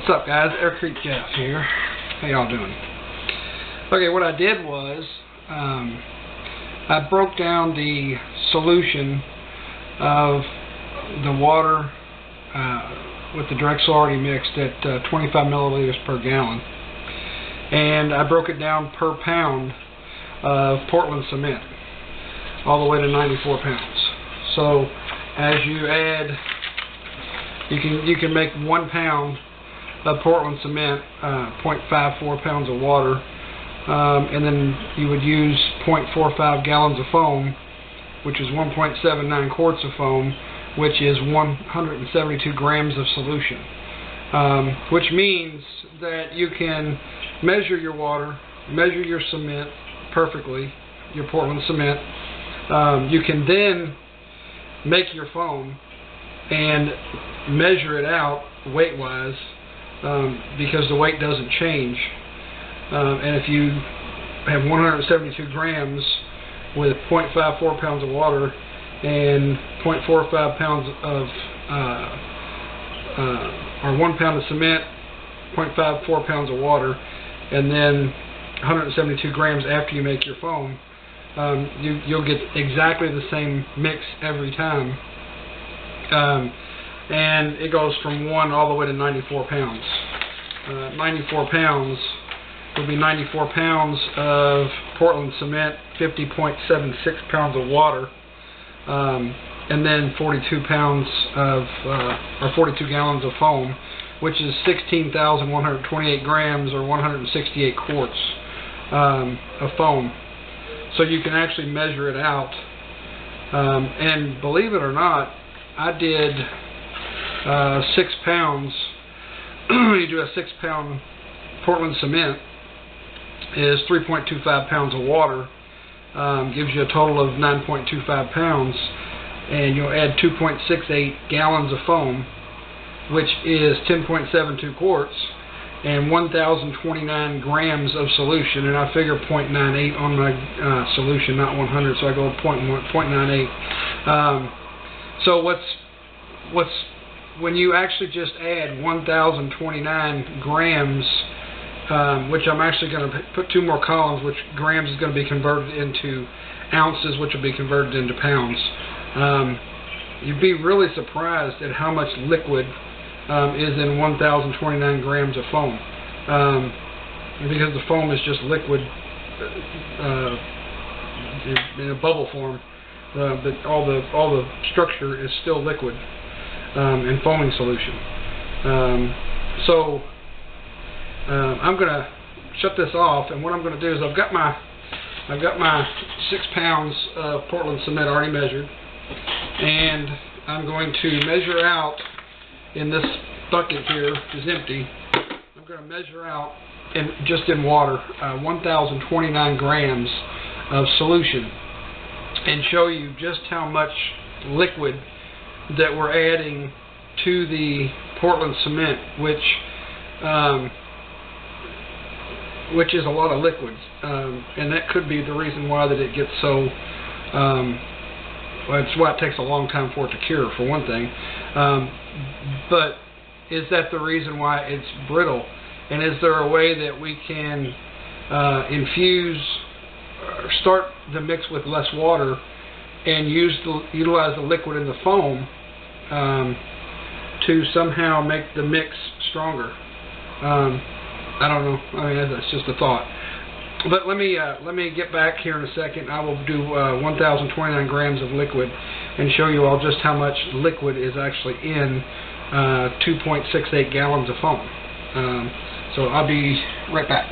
What's up, guys? AirCrete Jeff here. How y'all doing? Okay, what I did was I broke down the solution of the water with the Drexel already mixed at 25 milliliters per gallon, and I broke it down per pound of Portland cement all the way to 94 pounds. So as you add, you can make 1 pound of Portland cement, 0.54 pounds of water, and then you would use 0.45 gallons of foam, which is 1.79 quarts of foam, which is 172 grams of solution, which means that you can measure your water, measure your cement perfectly, your Portland cement. You can then make your foam and measure it out weight-wise, because the weight doesn't change. And if you have 172 grams with 0.54 pounds of water and 0.45 pounds of or 1 pound of cement, 0.54 pounds of water, and then 172 grams after you make your foam, you'll get exactly the same mix every time. And it goes from 1 all the way to 94 pounds. 94 pounds will be 94 pounds of Portland cement, 50.76 pounds of water, and then 42 pounds of, or 42 gallons of foam, which is 16,128 grams or 168 quarts of foam. So you can actually measure it out. And believe it or not, I did 6 pounds. You do a 6 pound Portland cement is 3.25 pounds of water, gives you a total of 9.25 pounds, and you'll add 2.68 gallons of foam, which is 10.72 quarts, and 1,029 grams of solution, and I figure 0.98 on my solution, not 100, so I go with 0.98. So when you actually just add 1,029 grams, which I'm actually going to put 2 more columns, which grams is going to be converted into ounces, which will be converted into pounds. You'd be really surprised at how much liquid is in 1,029 grams of foam, because the foam is just liquid in a bubble form, but all the structure is still liquid in foaming solution. So I'm going to shut this off, and what I'm going to do is I've got my 6 pounds of Portland cement already measured, and I'm going to measure out in this bucket here is empty. I'm going to measure out just in water 1,029 grams of solution and show you just how much liquid that we're adding to the Portland cement, which is a lot of liquids, and that could be the reason why that it gets so. Well, it's why it takes a long time for it to cure, for one thing. But is that the reason why it's brittle? And is there a way that we can infuse, or start the mix with less water, and utilize the liquid in the foam to somehow make the mix stronger? I don't know. I mean, that's just a thought. But let me get back here in a second. I will do 1,029 grams of liquid and show you all just how much liquid is actually in 2.68 gallons of foam. So I'll be right back.